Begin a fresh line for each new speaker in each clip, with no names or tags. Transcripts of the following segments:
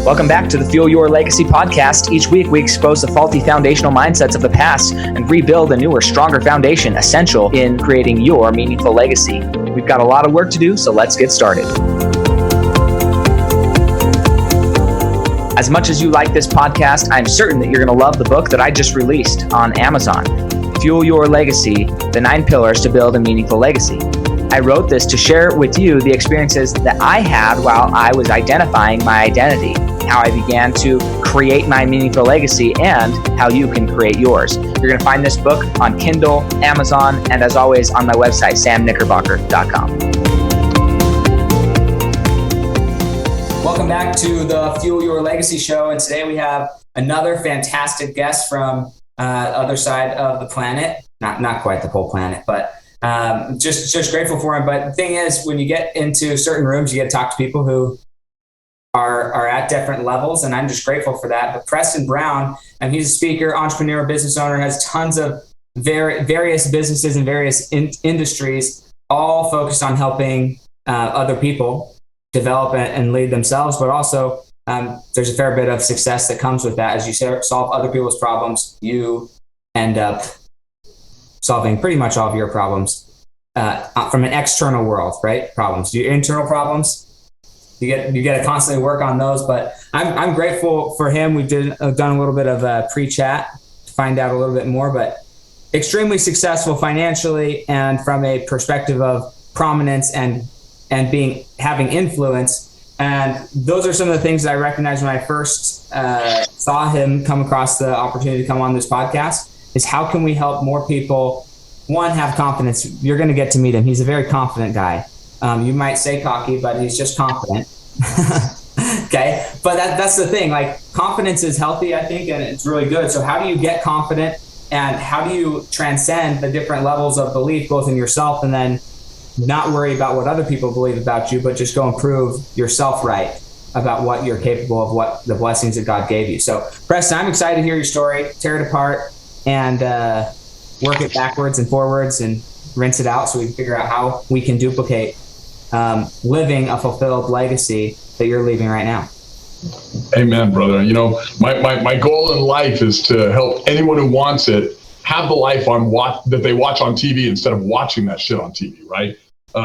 Welcome back to the Fuel Your Legacy podcast. Each week, we expose the faulty foundational mindsets of the past and rebuild a newer, stronger foundation essential in creating your meaningful legacy. We've got a lot of work to do, so let's get started. As much as you like this podcast, I'm certain that you're going to love the book that I just released on Amazon, Fuel Your Legacy, The 9 Pillars to Build a Meaningful Legacy. I wrote this to share with you the experiences that I had while I was identifying my identity, how I began to create my meaningful legacy, and how you can create yours. You're going to find this book on Kindle, Amazon, and as always on my website, samknickerbocker.com. Welcome back to the Fuel Your Legacy show, and today we have another fantastic guest from the other side of the planet. Not quite the whole planet, but just grateful for him. But the thing is, when you get into certain rooms, you get to talk to people who are at different levels, and I'm just grateful for that. But Preston Brown, and he's a speaker, entrepreneur, business owner, has tons of various businesses in various industries, all focused on helping other people develop and lead themselves. But also, there's a fair bit of success that comes with that. As you solve other people's problems, you end up solving pretty much all of your problems from an external world, right? Problems, your internal problems, you get to constantly work on those. But I'm grateful for him. We've done a little bit of a pre-chat to find out a little bit more, but extremely successful financially and from a perspective of prominence and having influence. And those are some of the things that I recognized when I first saw him come across the opportunity to come on this podcast. Is how can we help more people, one, have confidence. You're going to get to meet him. He's a very confident guy. You might say cocky, but he's just confident. Okay. But that's the thing. Like, confidence is healthy, I think, and it's really good. So how do you get confident, and how do you transcend the different levels of belief, both in yourself, and then not worry about what other people believe about you, but just go and prove yourself right about what you're capable of, what the blessings that God gave you. So Preston, I'm excited to hear your story, tear it apart, and work it backwards and forwards and rinse it out so we can figure out how we can duplicate living a fulfilled legacy that you're leaving right now.
Amen, brother. You know, my goal in life is to help anyone who wants it have the life that they watch on TV instead of watching that shit on TV, right?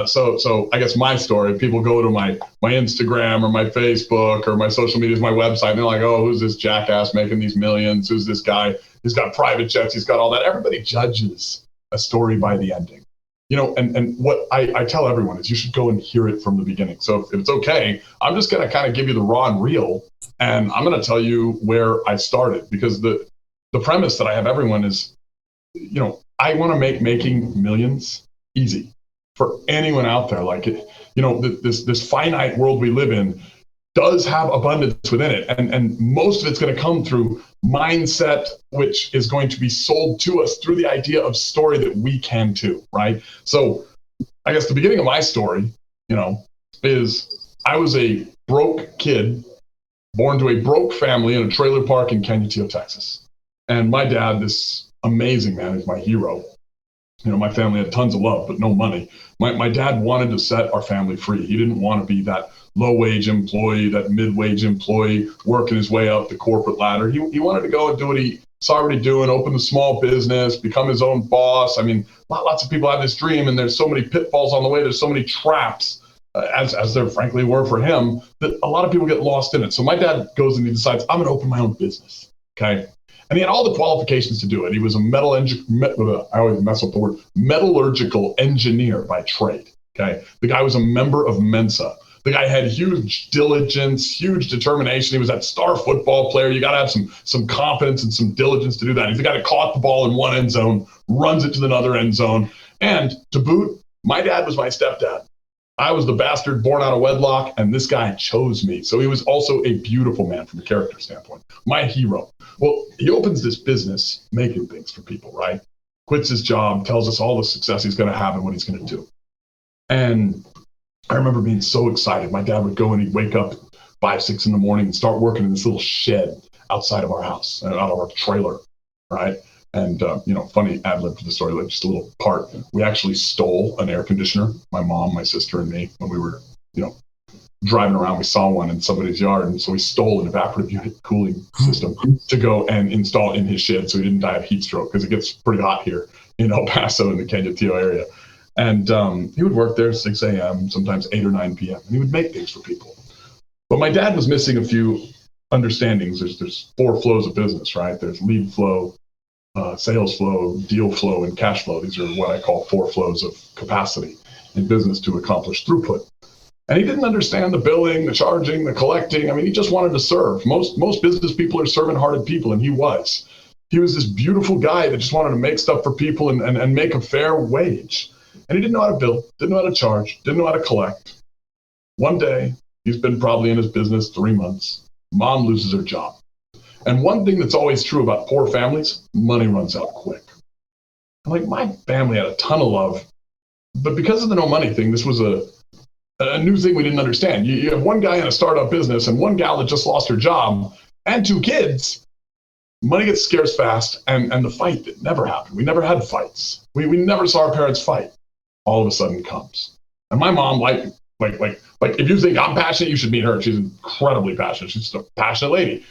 So I guess my story, people go to my Instagram or my Facebook or my social media, my website, and they're like, oh, who's this jackass making these millions? Who's this guy? He's got private jets. He's got all that. Everybody judges a story by the ending, you know, and what I tell everyone is you should go and hear it from the beginning. So if it's okay, I'm just going to kind of give you the raw and real, and I'm going to tell you where I started, because the premise that I have everyone is, you know, I want to make making millions easy for anyone out there. Like, you know, this finite world we live in does have abundance within it. And most of it's going to come through mindset, which is going to be sold to us through the idea of story that we can too, right? So I guess the beginning of my story, you know, is I was a broke kid born to a broke family in a trailer park in Kenyattio, Texas. And my dad, this amazing man, is my hero. You know, my family had tons of love, but no money. My dad wanted to set our family free. He didn't want to be that low-wage employee, that mid-wage employee working his way up the corporate ladder. He wanted to go and do what he was already doing, open a small business, become his own boss. I mean, lots of people have this dream, and there's so many pitfalls on the way. There's so many traps, as there frankly were for him, that a lot of people get lost in it. So my dad goes and he decides, I'm going to open my own business, okay? And he had all the qualifications to do it. He was a metallurgical engineer by trade, okay? The guy was a member of Mensa. The guy had huge diligence, huge determination. He was that star football player. You got to have some confidence and some diligence to do that. He's the guy that caught the ball in one end zone, runs it to another end zone. And to boot, my dad was my stepdad. I was the bastard born out of wedlock, and this guy chose me. So he was also a beautiful man from a character standpoint. My hero. Well, he opens this business making things for people, right? Quits his job, tells us all the success he's going to have and what he's going to do. And I remember being so excited. My dad would go and he'd wake up 5, 6 in the morning and start working in this little shed outside of our house, out of our trailer, right? And, funny ad lib to the story, like just a little part. We actually stole an air conditioner, my mom, my sister, and me, when we were, driving around, we saw one in somebody's yard, and so we stole an evaporative unit cooling system to go and install in his shed so he didn't die of heat stroke, because it gets pretty hot here in El Paso in the Cañetillo area. And he would work there 6 a.m., sometimes 8 or 9 p.m., and he would make things for people. But my dad was missing a few understandings. There's 4 flows of business, right? There's lead flow, sales flow, deal flow, and cash flow. These are what I call 4 flows of capacity in business to accomplish throughput. And he didn't understand the billing, the charging, the collecting. I mean, he just wanted to serve. Most business people are servant-hearted people, and he was. He was this beautiful guy that just wanted to make stuff for people and make a fair wage. And he didn't know how to bill, didn't know how to charge, didn't know how to collect. One day, he's been probably in his business 3 months. Mom loses her job. And one thing that's always true about poor families, money runs out quick. I'm like, my family had a ton of love, but because of the no money thing, this was a new thing we didn't understand. You have one guy in a startup business and one gal that just lost her job and 2 kids. Money gets scarce fast, and the fight that never happened. We never had fights. We never saw our parents fight. All of a sudden comes. And my mom, like if you think I'm passionate, you should meet her. She's incredibly passionate. She's just a passionate lady.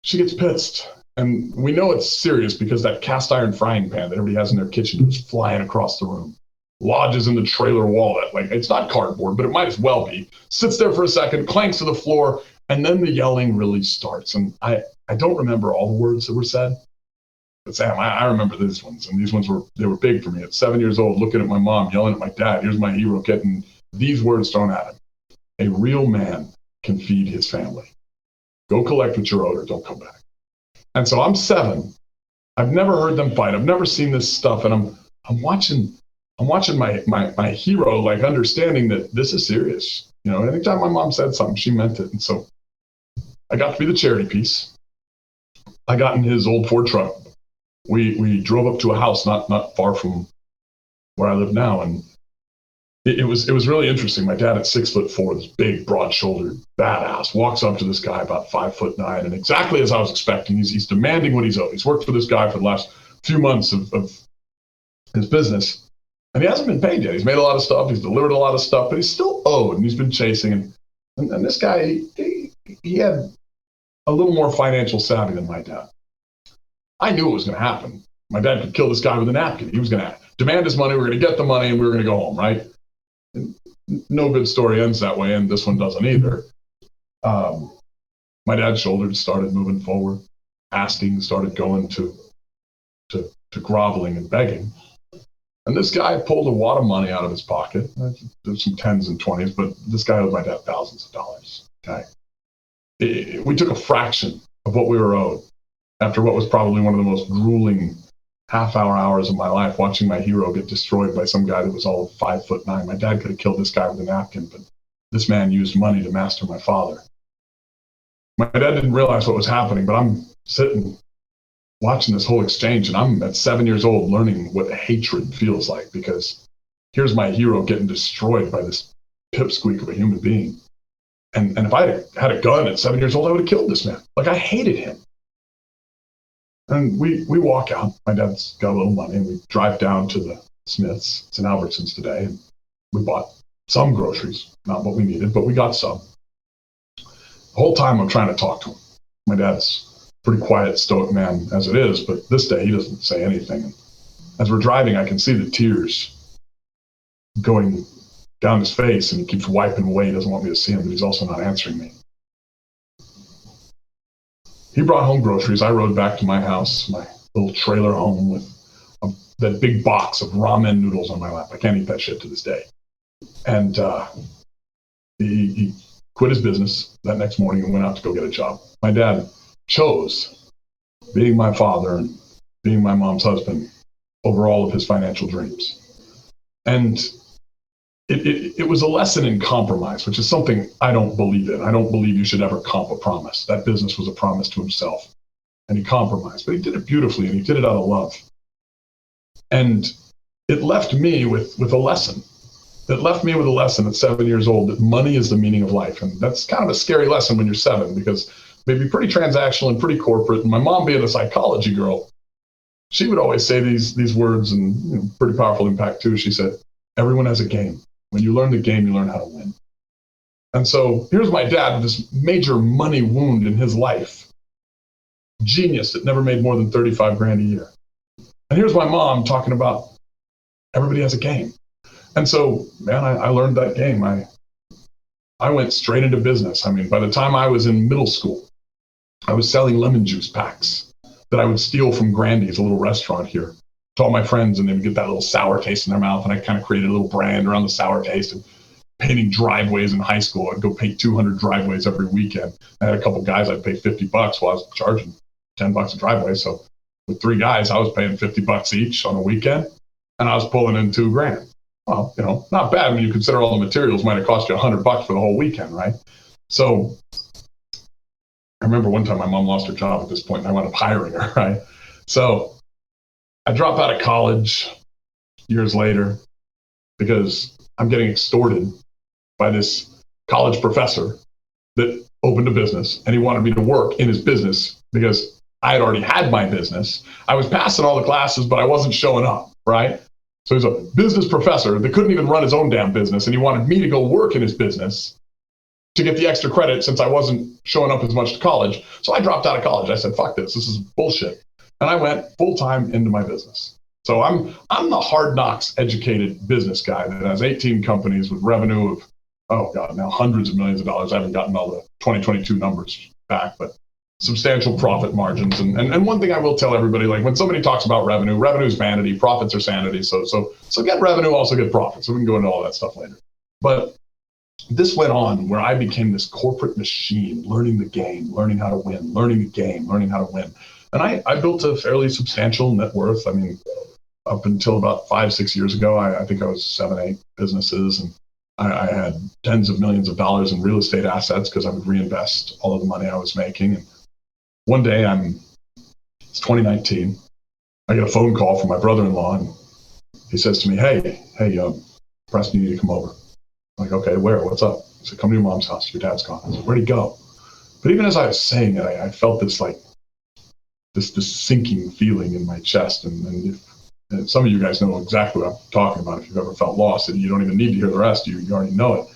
She gets pissed. And we know it's serious because that cast iron frying pan that everybody has in their kitchen is flying across the room. Lodges in the trailer wall. It's not cardboard, but it might as well be. Sits there for a second, clanks to the floor, and then the yelling really starts. And I don't remember all the words that were said, but Sam, I remember these ones, and these ones were big for me. At 7 years old, looking at my mom, yelling at my dad, here's my hero getting these words thrown at him. A real man can feed his family. Go collect what you're owed or don't come back. And so I'm 7. I've never heard them fight. I've never seen this stuff, and I'm watching my hero, understanding that this is serious. Anytime my mom said something, she meant it. And so I got to be the charity piece. I got in his old Ford truck. We drove up to a house not far from where I live now, and it was really interesting. My dad at 6'4", this big, broad-shouldered badass, walks up to this guy about 5'9", and exactly as I was expecting, he's demanding what he's owed. He's worked for this guy for the last few months of his business, and he hasn't been paid yet. He's made a lot of stuff, he's delivered a lot of stuff, but he's still owed, and he's been chasing. And this guy, he had a little more financial savvy than my dad. I knew it was going to happen. My dad could kill this guy with a napkin. He was going to demand his money. We were going to get the money, and we were going to go home, right? And no good story ends that way, and this one doesn't either. My dad's shoulders started moving forward, asking, started going to groveling and begging. And this guy pulled a wad of money out of his pocket. There's some 10s and 20s, but this guy owed my dad thousands of dollars. Okay, we took a fraction of what we were owed after what was probably one of the most grueling half-hour hours of my life, watching my hero get destroyed by some guy that was all of 5'9". My dad could have killed this guy with a napkin, but this man used money to master my father. My dad didn't realize what was happening, but I'm sitting watching this whole exchange, and I'm at 7 years old learning what hatred feels like, because here's my hero getting destroyed by this pipsqueak of a human being. And if I had a gun at 7 years old, I would have killed this man. I hated him. And we walk out. My dad's got a little money, and we drive down to the Smiths. It's in Albertsons today. And we bought some groceries, not what we needed, but we got some. The whole time I'm trying to talk to him. My dad's a pretty quiet, stoic man as it is, but this day he doesn't say anything. And as we're driving, I can see the tears going down his face, and he keeps wiping away. He doesn't want me to see him, but he's also not answering me. He brought home groceries. I rode back to my house, my little trailer home, with that big box of ramen noodles on my lap. I can't eat that shit to this day. And he quit his business that next morning and went out to go get a job. My dad chose being my father and being my mom's husband over all of his financial dreams. And it was a lesson in compromise, which is something I don't believe in. I don't believe you should ever comp a promise. That business was a promise to himself, and he compromised, but he did it beautifully, and he did it out of love. And it left me with a lesson. It left me with a lesson at 7 years old that money is the meaning of life. And that's kind of a scary lesson when you're 7, because maybe pretty transactional and pretty corporate. And my mom, being a psychology girl, she would always say these words, and pretty powerful impact too. She said, everyone has a game. When you learn the game, you learn how to win. And so here's my dad with this major money wound in his life. Genius that never made more than 35 grand a year. And here's my mom talking about everybody has a game. And so, man, I learned that game. I went straight into business. I mean, by the time I was in middle school, I was selling lemon juice packs that I would steal from Grandy's, a little restaurant here, to all my friends, and they would get that little sour taste in their mouth. And I kind of created a little brand around the sour taste. And painting driveways in high school, I'd go paint 200 driveways every weekend. I had a couple guys I'd pay $50 while I was charging $10 a driveway. So with 3 guys, I was paying $50 each on a weekend, and I was pulling in $2 grand. Well, not bad when you consider all the materials might have cost you $100 for the whole weekend, right? So I remember one time my mom lost her job at this point, and I wound up hiring her, right? So I dropped out of college years later because I'm getting extorted by this college professor that opened a business, and he wanted me to work in his business because I had already had my business. I was passing all the classes, but I wasn't showing up, right? So he's a business professor that couldn't even run his own damn business, and he wanted me to go work in his business to get the extra credit since I wasn't showing up as much to college. So I dropped out of college. I said, fuck this is bullshit. And I went full-time into my business. So I'm the hard knocks educated business guy that has 18 companies with revenue of, oh God, now hundreds of millions of dollars. I haven't gotten all the 2022 numbers back, but substantial profit margins. And one thing I will tell everybody, like when somebody talks about revenue is vanity, profits are sanity. So get revenue, also get profits. So we can go into all that stuff later. But this went on where I became this corporate machine, learning the game, learning how to win, learning the game, learning how to win. And I built a fairly substantial net worth. I mean, up until about 5-6 years ago, I think I was 7-8 businesses, and I had tens of millions of dollars in real estate assets because I would reinvest all of the money I was making. And one day it's 2019, I get a phone call from my brother-in-law, and he says to me, hey, Preston, you need to come over. I'm like, okay, where? What's up? He said, come to your mom's house. Your dad's gone. I said, where'd he go? But even as I was saying it, I felt this like this sinking feeling in my chest. And some of you guys know exactly what I'm talking about. If you've ever felt lost, and you don't even need to hear the rest. You already know it.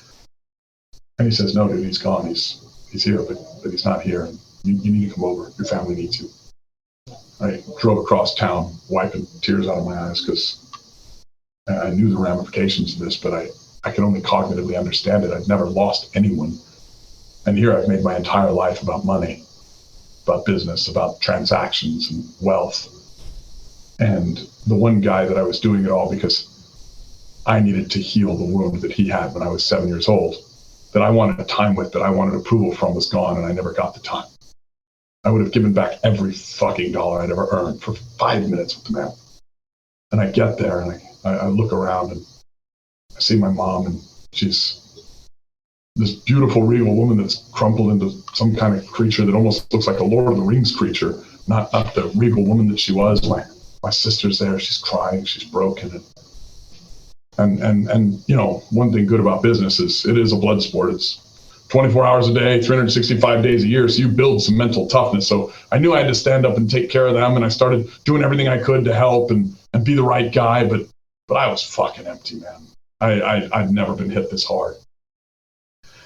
And he says, no, dude, he's gone. He's here, but he's not here. And you need to come over. Your family needs you. I drove across town, wiping tears out of my eyes because I knew the ramifications of this, but I could only cognitively understand it. I'd never lost anyone. And here I've made my entire life about money, about business, about transactions and wealth. And the one guy that I was doing it all because I needed to heal the wound that he had when I was 7 years old, that I wanted time with, that I wanted approval from, was gone, and I never got the time. I would have given back every fucking dollar I'd ever earned for 5 minutes with the man. And I get there and I look around and I see my mom, and she's this beautiful, regal woman that's crumpled into some kind of creature that almost looks like a Lord of the Rings creature, not the regal woman that she was. My sister's there, she's crying, she's broken. And one thing good about business is it is a blood sport. It's 24 hours a day, 365 days a year, so you build some mental toughness. So I knew I had to stand up and take care of them, and I started doing everything I could to help and be the right guy, but I was fucking empty, man. I'd never been hit this hard.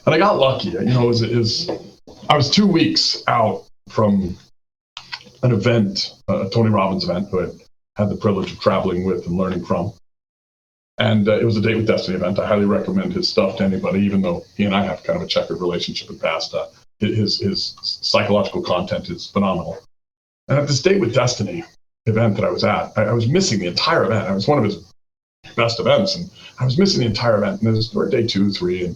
And I got lucky. I was 2 weeks out from an event, a Tony Robbins event, who I had the privilege of traveling with and learning from. And it was a Date with Destiny event. I highly recommend his stuff to anybody, even though he and I have kind of a checkered relationship in the past. His psychological content is phenomenal. And at this Date with Destiny event that I was at, I was missing the entire event. It was one of his best events, and I was missing the entire event. And we're day 2, 3, and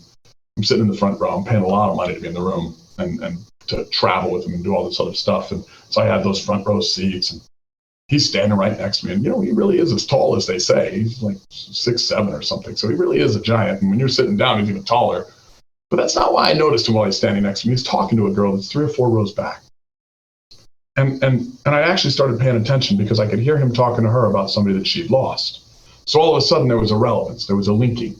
I'm sitting in the front row. I'm paying a lot of money to be in the room and to travel with him and do all this other stuff. And so I had those front row seats, and he's standing right next to me. And, he really is as tall as they say. He's like 6'7" or something. So he really is a giant. And when you're sitting down, he's even taller. But that's not why I noticed him while he's standing next to me. He's talking to a girl that's 3 or 4 rows back. And I actually started paying attention because I could hear him talking to her about somebody that she'd lost. So all of a sudden there was a relevance, there was a linking,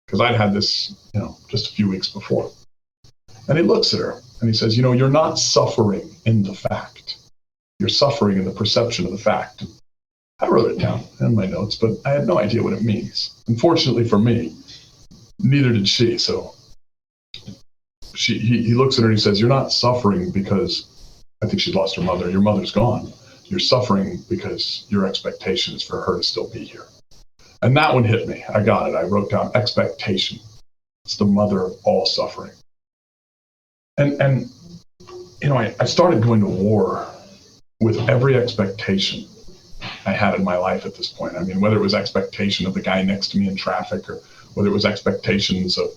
because I'd had this, just a few weeks before. And he looks at her and he says, you're not suffering in the fact. You're suffering in the perception of the fact. I wrote it down in my notes, but I had no idea what it means. Unfortunately for me, neither did she. So he looks at her and he says, "You're not suffering because," I think she'd lost her mother. "Your mother's gone. You're suffering because your expectation is for her to still be here." And that one hit me. I got it. I wrote down expectation. It's the mother of all suffering. And I started going to war with every expectation I had in my life at this point. I mean, whether it was expectation of the guy next to me in traffic, or whether it was expectations of,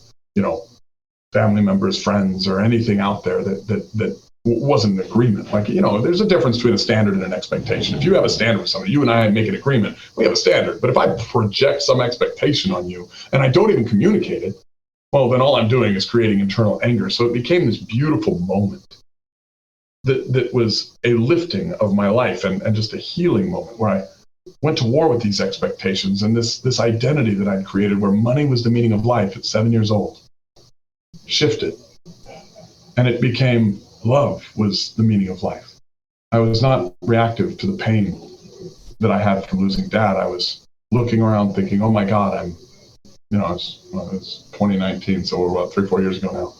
family members, friends, or anything out there that wasn't an agreement. Like, there's a difference between a standard and an expectation. If you have a standard with somebody, you and I make an agreement, we have a standard. But if I project some expectation on you and I don't even communicate it, well, then all I'm doing is creating internal anger. So it became this beautiful moment that was a lifting of my life and just a healing moment where I went to war with these expectations and this identity that I'd created where money was the meaning of life at 7 years old shifted. And it became love was the meaning of life. I was not reactive to the pain that I had from losing dad. I was looking around thinking, oh my God, it's 2019, so we're about 3-4 years ago now.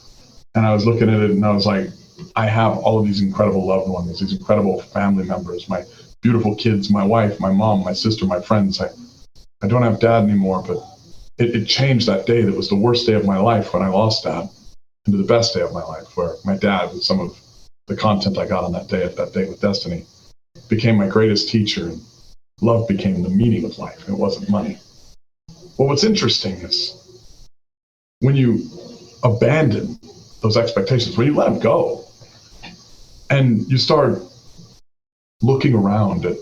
And I was looking at it and I was like, I have all of these incredible loved ones, these incredible family members, my beautiful kids, my wife, my mom, my sister, my friends. I don't have dad anymore, but it changed that day. That was the worst day of my life when I lost dad, into the best day of my life, where my dad, with some of the content I got on that day with Destiny, became my greatest teacher, and love became the meaning of life. It wasn't money. Well, what's interesting is when you abandon those expectations, when you let them go, and you start looking around at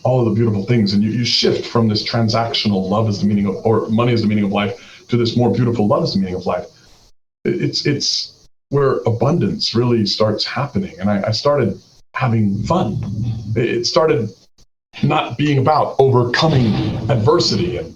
all of the beautiful things, and you shift from this transactional love is the meaning of, or money is the meaning of life, to this more beautiful love is the meaning of life. It's where abundance really starts happening. And I started having fun. It started not being about overcoming adversity. And,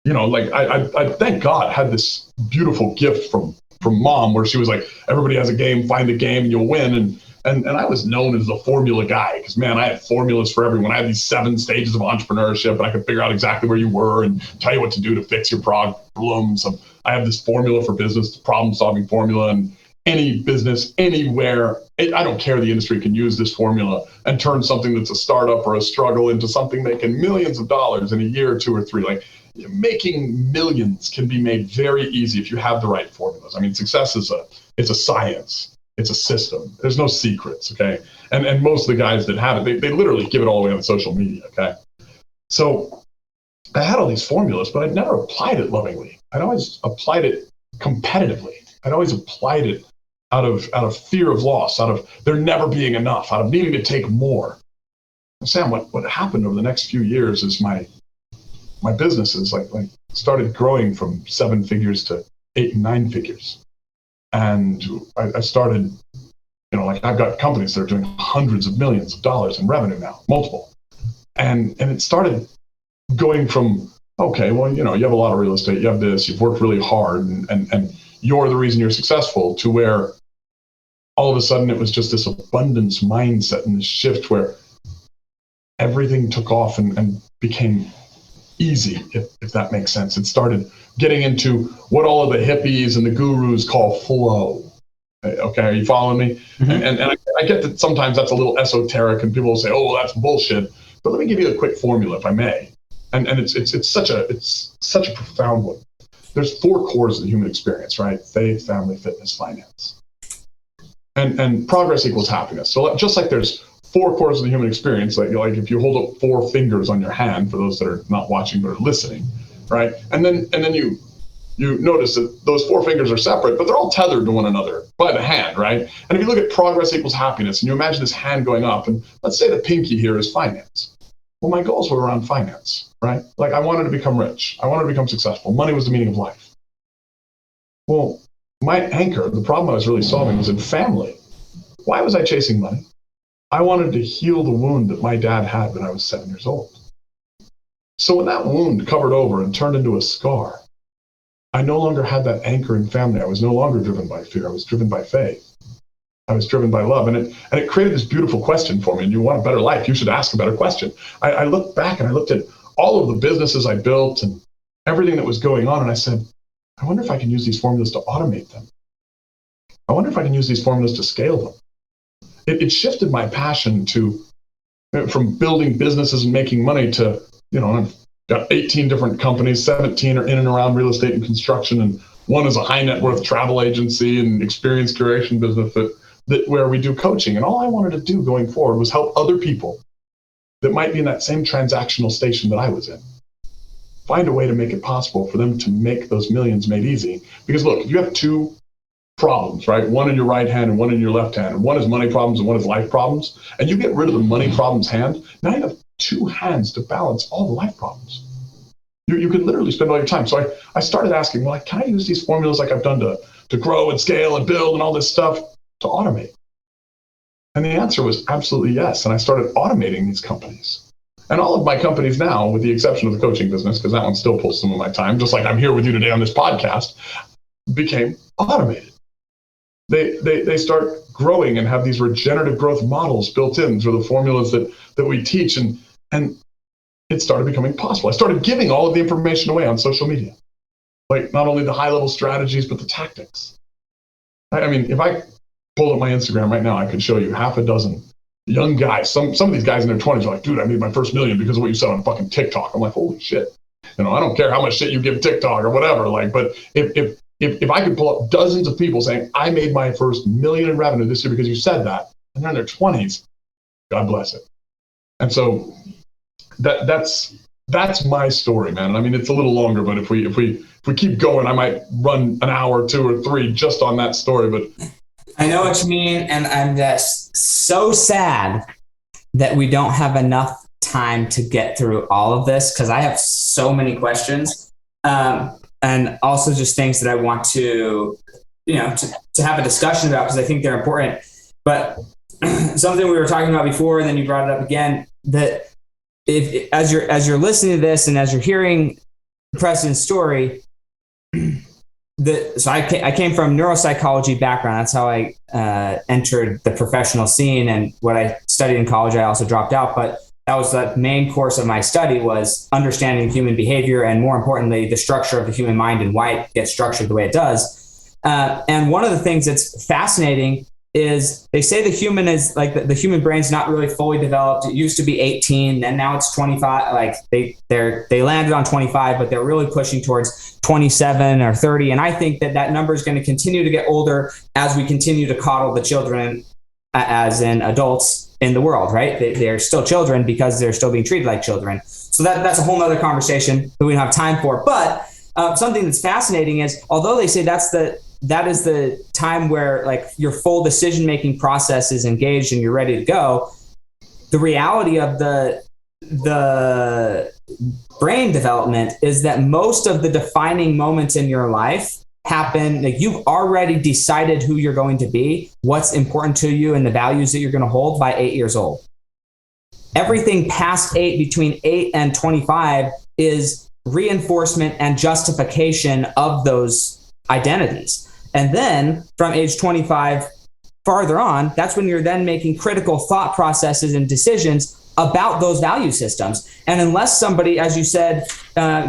I thank God had this beautiful gift from mom where she was like, everybody has a game, find a game and you'll win. And I was known as the formula guy because, man, I had formulas for everyone. I had these 7 stages of entrepreneurship, and I could figure out exactly where you were and tell you what to do to fix your problems. I have this formula for business, problem-solving formula, and any business, anywhere, I don't care the industry, can use this formula and turn something that's a startup or a struggle into something making millions of dollars in a year or 2 or 3. Like, making millions can be made very easy if you have the right formulas. I mean, success is a science. It's a system. There's no secrets, okay? And most of the guys that have it, they literally give it all away on social media, okay? So I had all these formulas, but I'd never applied it lovingly. I'd always applied it competitively. I'd always applied it out of fear of loss, out of there never being enough, out of needing to take more. And Sam, what happened over the next few years is my businesses like started growing from 7 figures to 8 and 9 figures. And I started, I've got companies that are doing hundreds of millions of dollars in revenue now, multiple. And it started going from, okay, well, you have a lot of real estate, you have this, you've worked really hard, and you're the reason you're successful, to where all of a sudden it was just this abundance mindset and this shift where everything took off and became easy, if that makes sense. It started getting into what all of the hippies and the gurus call flow. Okay, are you following me? Mm-hmm. And I get that sometimes that's a little esoteric and people will say, oh, that's bullshit. But let me give you a quick formula, if I may. And it's such a profound one. There's 4 cores of the human experience, right? Faith, family, fitness, finance. And progress equals happiness. So just like there's 4 cores of the human experience, like if you hold up 4 fingers on your hand, for those that are not watching but are listening, right? And then you notice that those 4 fingers are separate, but they're all tethered to one another by the hand, right? And if you look at progress equals happiness, and you imagine this hand going up, and let's say the pinky here is finance. Well, my goals were around finance, right? Like, I wanted to become rich. I wanted to become successful. Money was the meaning of life. Well, my anchor, the problem I was really solving, was in family. Why was I chasing money? I wanted to heal the wound that my dad had when I was 7 years old. So when that wound covered over and turned into a scar, I no longer had that anchor in family. I was no longer driven by fear. I was driven by faith. I was driven by love. And it created this beautiful question for me. And you want a better life, you should ask a better question. I looked back and I looked at all of the businesses I built and everything that was going on. And I said, I wonder if I can use these formulas to automate them. I wonder if I can use these formulas to scale them. It shifted my passion from building businesses and making money to, I've got 18 different companies, 17 are in and around real estate and construction, and one is a high net worth travel agency and experience curation business that where we do coaching. And all I wanted to do going forward was help other people that might be in that same transactional station that I was in. Find a way to make it possible for them to make those millions made easy. Because look, if you have two problems, right? One in your right hand and one in your left hand, and one is money problems and one is life problems, and you get rid of the money problems hand, now you have two hands to balance all the life problems. You could literally spend all your time. So I started asking, well, can I use these formulas like I've done to grow and scale and build and all this stuff to automate? And the answer was absolutely yes. And I started automating these companies. And all of my companies now, with the exception of the coaching business, because that one still pulls some of my time, just like I'm here with you today on this podcast, became automated. They start growing and have these regenerative growth models built in through the formulas that we teach. And it started becoming possible. I started giving all of the information away on social media, like not only the high level strategies, but the tactics. I mean, if I pulled up my Instagram right now, I could show you half a dozen young guys. Some of these guys in their 20s are like, dude, I made my first million because of what you said on fucking TikTok. I'm like, holy shit. I don't care how much shit you give TikTok or whatever. But if I could pull up dozens of people saying, I made my first million in revenue this year because you said that, and they're in their 20s, God bless it. And so that's my story, man. I mean, it's a little longer, but if we keep going, I might run an hour, 2 or 3 just on that story. But
I know what you mean, and I'm just so sad that we don't have enough time to get through all of this, because I have so many questions, and also just things that I want to have a discussion about, because I think they're important. But something we were talking about before, and then you brought it up again, that if as you're listening to this and as you're hearing Preston's story, so I came from neuropsychology background. That's how I entered the professional scene, and what I studied in college, I also dropped out. But that was the main course of my study, was understanding human behavior, and more importantly, the structure of the human mind and why it gets structured the way it does. And one of the things that's fascinating is they say the human is like the human brain's not really fully developed. It used to be 18, and now it's 25. Like they landed on 25, but they're really pushing towards 27 or 30. And I think that number is going to continue to get older as we continue to coddle the children as in adults in the world, right? They're still children because they're still being treated like children. So that's a whole nother conversation that we don't have time for. But something that's fascinating is, although they say that is the time where like your full decision-making process is engaged and you're ready to go, the reality of the brain development is that most of the defining moments in your life happen, like you've already decided who you're going to be, what's important to you, and the values that you're going to hold by 8 years old. Everything past 8, between 8 and 25, is reinforcement and justification of those identities. And then from age 25 farther on, that's when you're then making critical thought processes and decisions about those value systems. And unless somebody, as you said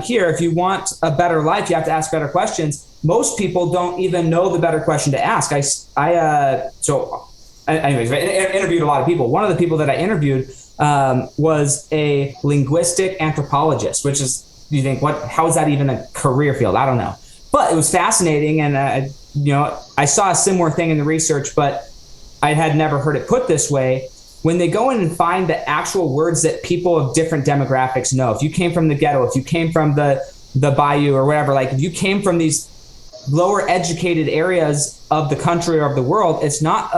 here, if you want a better life, you have to ask better questions. Most people don't even know the better question to ask. Anyways, I interviewed a lot of people. One of the people that I interviewed was a linguistic anthropologist, which is, you think, how is that even a career field? I don't know. But it was fascinating, and I saw a similar thing in the research, but I had never heard it put this way. When they go in and find the actual words that people of different demographics know, if you came from the ghetto, if you came from the bayou or whatever, like if you came from these lower educated areas of the country or of the world, it's not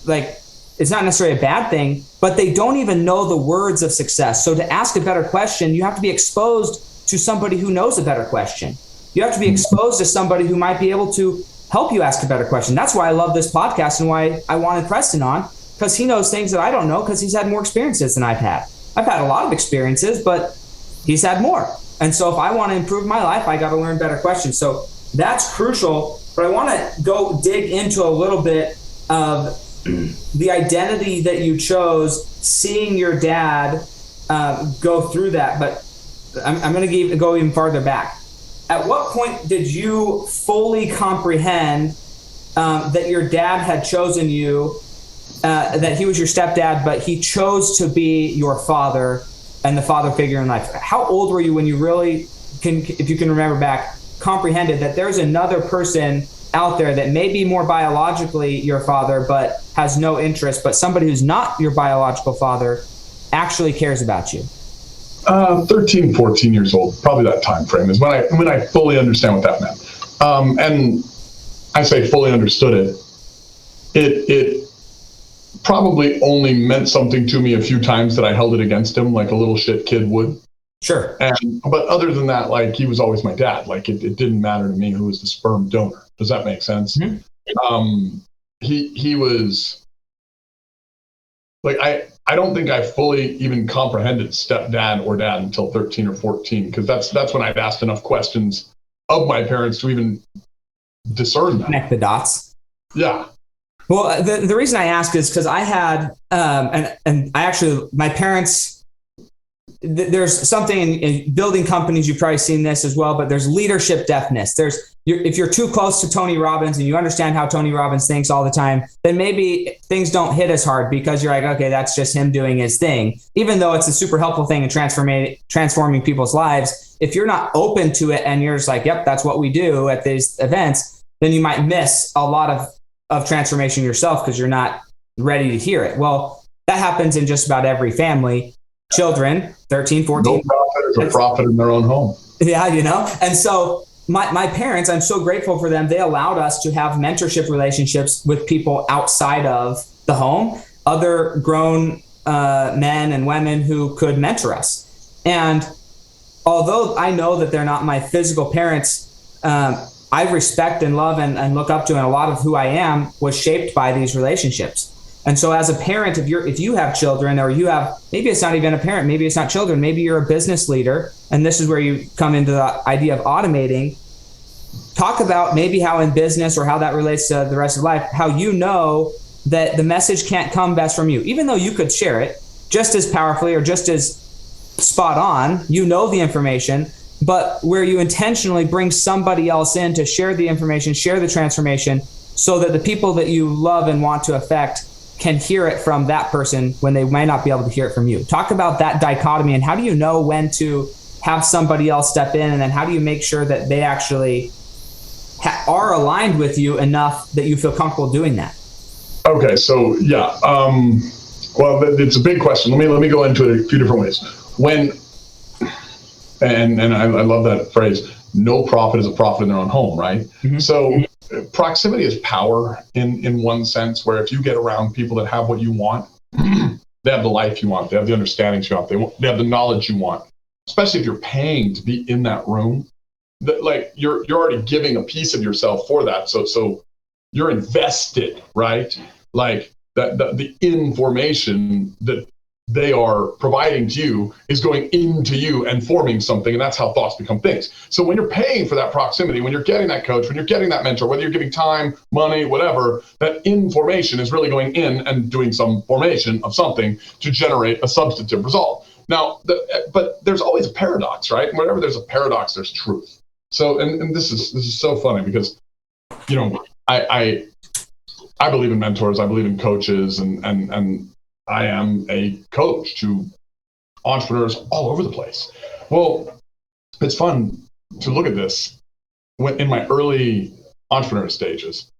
necessarily a bad thing, but they don't even know the words of success. So to ask a better question, you have to be exposed to somebody who knows a better question. You have to be exposed to somebody who might be able to help you ask a better question. That's why I love this podcast and why I wanted Preston on, because he knows things that I don't know, because he's had more experiences than I've had. I've had a lot of experiences, but he's had more. And so if I want to improve my life, I got to learn better questions. So that's crucial. But I want to go dig into a little bit of the identity that you chose, seeing your dad go through that. But I'm going to go even farther back. At what point did you fully comprehend that your dad had chosen you, that he was your stepdad, but he chose to be your father and the father figure in life. How old were you when you really if you can remember back, comprehended that there's another person out there that may be more biologically your father, but has no interest, but somebody who's not your biological father actually cares about you?
13, 14 years old, probably that time frame is when I fully understand what that meant. And I say fully understood it. It probably only meant something to me a few times that I held it against him like a little shit kid would.
Sure.
But other than that, like, he was always my dad. Like, it didn't matter to me who was the sperm donor. Does that make sense? Mm-hmm. He was like, I don't think I fully even comprehended stepdad or dad until 13 or 14, because that's when I'd asked enough questions of my parents to even discern that.
Connect the dots.
Yeah.
Well, the reason I ask is because I had, and I actually, my parents, there's something in building companies, you've probably seen this as well, but there's leadership deafness. If you're too close to Tony Robbins and you understand how Tony Robbins thinks all the time, then maybe things don't hit as hard because you're like, okay, that's just him doing his thing. Even though it's a super helpful thing in transforming people's lives, if you're not open to it and you're just like, yep, that's what we do at these events, then you might miss a lot of transformation yourself because you're not ready to hear it. Well, that happens in just about every family. Children, 13, 14.
No prophet is a prophet in their own home.
Yeah, And so my parents, I'm so grateful for them. They allowed us to have mentorship relationships with people outside of the home, other grown men and women who could mentor us. And although I know that they're not my physical parents, I respect and love and look up to, and a lot of who I am was shaped by these relationships. And so as a parent, if you have children, or you have, maybe it's not even a parent, maybe it's not children, maybe you're a business leader, and this is where you come into the idea of automating. Talk about maybe how in business, or how that relates to the rest of life, how you know that the message can't come best from you, even though you could share it just as powerfully or just as spot on, you know the information, but where you intentionally bring somebody else in to share the information, share the transformation, so that the people that you love and want to affect can hear it from that person when they might not be able to hear it from you. Talk about that dichotomy, and how do you know when to have somebody else step in, and then how do you make sure that they actually are aligned with you enough that you feel comfortable doing that?
Okay, so yeah, well, it's a big question. Let me go into it a few different ways. And I love that phrase, no prophet is a prophet in their own home, right? Mm-hmm. So proximity is power in one sense, where if you get around people that have what you want, they have the life you want, they have the understandings you want, they have the knowledge you want, especially if you're paying to be in that room, that, like, you're already giving a piece of yourself for that. So you're invested, right? Like the information that they are providing to you is going into you and forming something, and that's how thoughts become things. So when you're paying for that proximity, when you're getting that coach, when you're getting that mentor, whether you're giving time, money, whatever, that information is really going in and doing some formation of something to generate a substantive result. Now, but there's always a paradox, right? And whenever there's a paradox, there's truth. So, and this is so funny because, you know, I believe in mentors, I believe in coaches, and I am a coach to entrepreneurs all over the place. Well, it's fun to look at this. When in my early entrepreneur stages,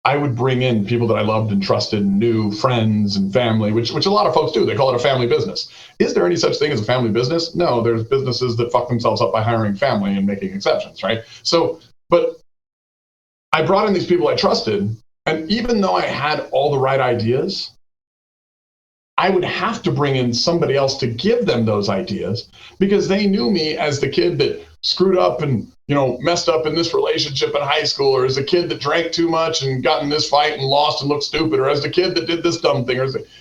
I would bring in people that I loved and trusted, knew, friends and family, which a lot of folks do. They call it a family business. Is there any such thing as a family business? No, there's businesses that fuck themselves up by hiring family and making exceptions, right? So, but I brought in these people I trusted, and even though I had all the right ideas, I would have to bring in somebody else to give them those ideas, because they knew me as the kid that screwed up and, you know, messed up in this relationship in high school, or as a kid that drank too much and got in this fight and lost and looked stupid, or as the kid that did this dumb thing.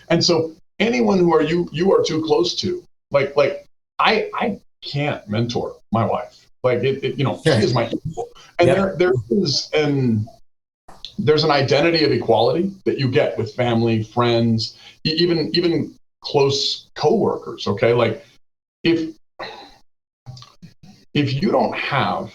And so anyone who you are too close to, like I can't mentor my wife. Like you know, she is my equal. And there's an identity of equality that you get with family, friends, even close coworkers. Okay, like if you don't have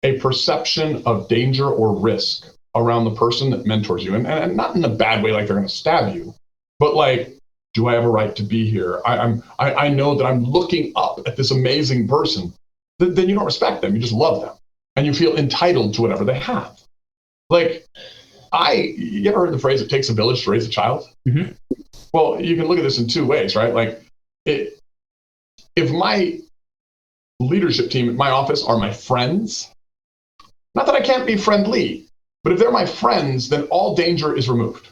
a perception of danger or risk around the person that mentors you, and not in a bad way, like they're going to stab you, but like, do I have a right to be here? I know that I'm looking up at this amazing person. Then you don't respect them. You just love them, and you feel entitled to whatever they have. Like, you ever heard the phrase, "It takes a village to raise a child"?
Mm-hmm.
Well, you can look at this in two ways, right? Like, if my leadership team at my office are my friends, not that I can't be friendly, but if they're my friends, then all danger is removed.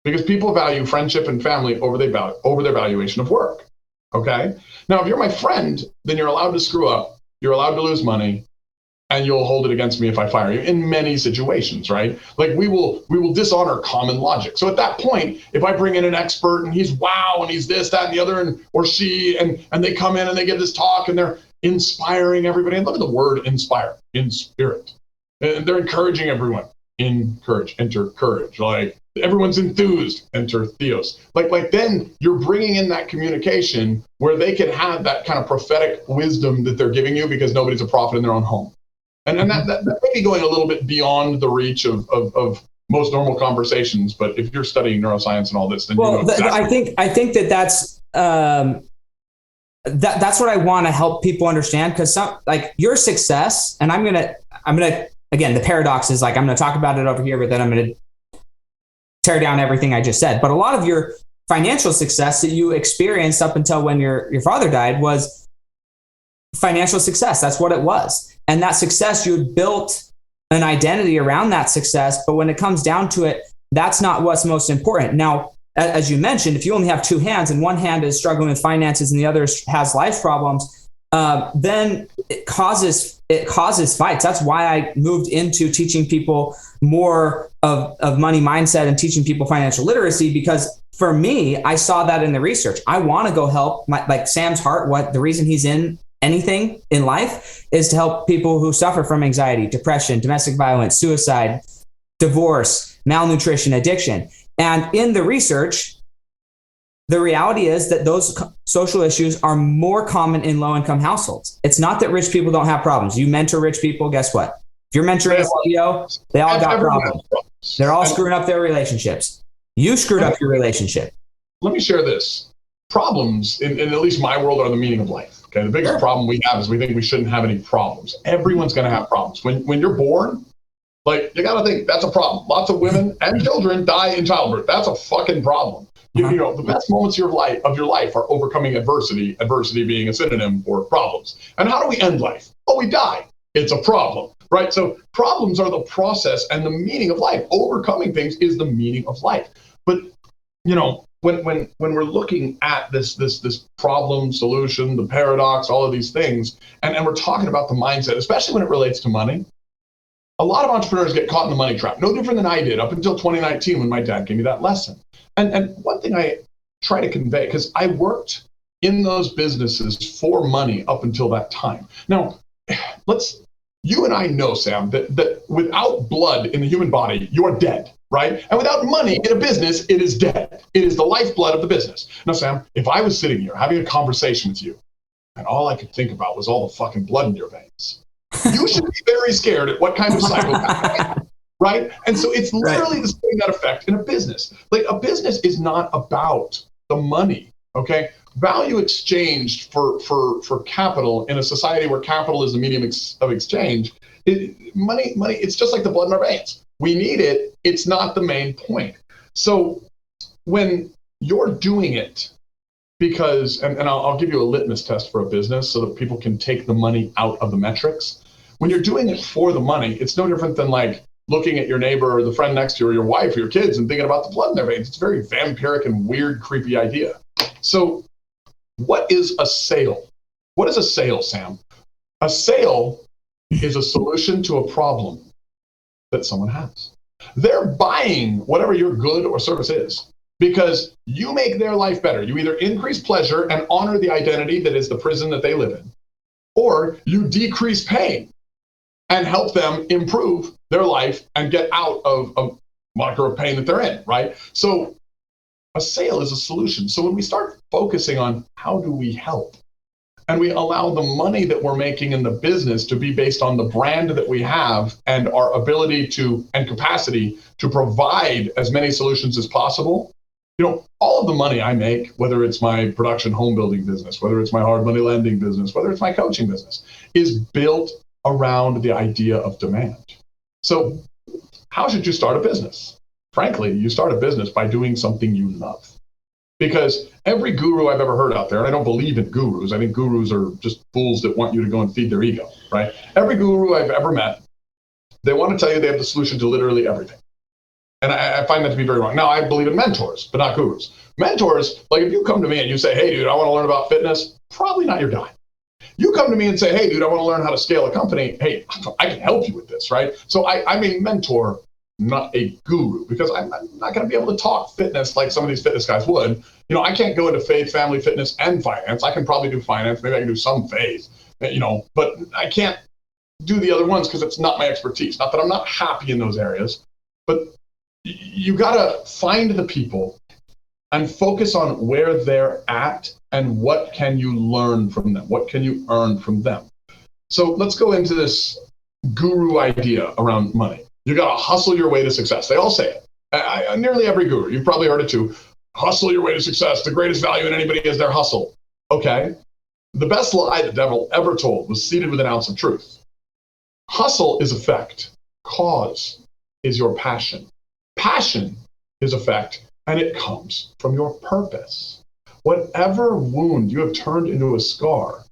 Because people value friendship and family over their valuation of work. Okay? Now, if you're my friend, then you're allowed to screw up, you're allowed to lose money, and you'll hold it against me if I fire you in many situations, right? Like, we will dishonor common logic. So at that point, if I bring in an expert and he's wow, and he's this, that, and the other, and or she, and they come in and they give this talk and they're inspiring everybody. And look at the word inspire, in spirit. And they're encouraging everyone. Encourage, enter courage. Like, everyone's enthused, enter theos. Like then you're bringing in that communication where they can have that kind of prophetic wisdom that they're giving you, because nobody's a prophet in their own home. And that may be going a little bit beyond the reach of most normal conversations. But if you're studying neuroscience and all this, then you know exactly.
I think that's what I want to help people understand, because like your success, and I'm gonna again, the paradox is, like, I'm gonna talk about it over here, but then I'm gonna tear down everything I just said. But a lot of your financial success that you experienced up until when your father died was financial success. That's what it was. And that success, you had built an identity around that success. But when it comes down to it, that's not what's most important. Now, as you mentioned, if you only have two hands and one hand is struggling with finances and the other has life problems, then it causes fights. That's why I moved into teaching people more of money mindset and teaching people financial literacy, because for me, I saw that in the research. I want to go help like Sam's heart. The reason he's in anything in life is to help people who suffer from anxiety, depression, domestic violence, suicide, divorce, malnutrition, addiction. And in the research, the reality is that those social issues are more common in low-income households. It's not that rich people don't have problems. You mentor rich people, guess what? If you're mentoring a CEO, they all got problems. They're all screwing up their relationships. You screwed up your relationship.
Let me share this. Problems, in at least my world, are the meaning of life. Okay, the biggest problem we have is we think we shouldn't have any problems. Everyone's going to have problems. When you're born, like, you got to think that's a problem. Lots of women and children die in childbirth. That's a fucking problem. You know, the best moments of your life are overcoming adversity. Adversity being a synonym for problems. And how do we end life? Oh, we die. It's a problem, right? So problems are the process and the meaning of life. Overcoming things is the meaning of life. But, you know, when we're looking at this problem, solution, the paradox, all of these things, and we're talking about the mindset, especially when it relates to money, a lot of entrepreneurs get caught in the money trap. No different than I did up until 2019 when my dad gave me that lesson. And one thing I try to convey, because I worked in those businesses for money up until that time. Now, you and I know, Sam, that without blood in the human body, you are dead, right? And without money in a business, it is dead. It is the lifeblood of the business. Now, Sam, if I was sitting here having a conversation with you, and all I could think about was all the fucking blood in your veins, you should be very scared at what kind of psychopath I am, right? And so it's literally the same that effect in a business. Like, a business is not about the money, okay? Value exchanged for capital in a society where capital is the medium of exchange. Money, it's just like the blood in our veins. We need it. It's not the main point. So when you're doing it because, and I'll give you a litmus test for a business so that people can take the money out of the metrics. When you're doing it for the money, it's no different than like looking at your neighbor or the friend next to you or your wife or your kids and thinking about the blood in their veins. It's a very vampiric and weird, creepy idea. So what is a sale? What is a sale, Sam? A sale is a solution to a problem that someone has. They're buying whatever your good or service is because you make their life better. You either increase pleasure and honor the identity that is the prison that they live in, or you decrease pain and help them improve their life and get out of a moniker of pain that they're in, right? So a sale is a solution. So when we start focusing on how do we help, and we allow the money that we're making in the business to be based on the brand that we have and our ability to and capacity to provide as many solutions as possible, all of the money I make, whether it's my production home building business, whether it's my hard money lending business, whether it's my coaching business, is built around the idea of demand. So how should you start a business? Frankly, you start a business by doing something you love. Because every guru I've ever heard out there, and I don't believe in gurus, I think gurus are just fools that want you to go and feed their ego, right? Every guru I've ever met, they want to tell you they have the solution to literally everything. And I find that to be very wrong. Now, I believe in mentors, but not gurus. Mentors, like if you come to me and you say, hey, dude, I want to learn about fitness, probably not your guy. You come to me and say, hey, dude, I want to learn how to scale a company. Hey, I can help you with this, right? So I'm a mentor, not a guru, because I'm not going to be able to talk fitness like some of these fitness guys would. I can't go into faith, family, fitness, and finance. I can probably do finance. Maybe I can do some faith, but I can't do the other ones because it's not my expertise. Not that I'm not happy in those areas, but you got to find the people and focus on where they're at and what can you learn from them? What can you earn from them? So let's go into this guru idea around money. You got to hustle your way to success. They all say it. Nearly every guru, you've probably heard it too. Hustle your way to success. The greatest value in anybody is their hustle. Okay. The best lie the devil ever told was seeded with an ounce of truth. Hustle is effect. Cause is your passion. Passion is effect, and it comes from your purpose. Whatever wound you have turned into a scar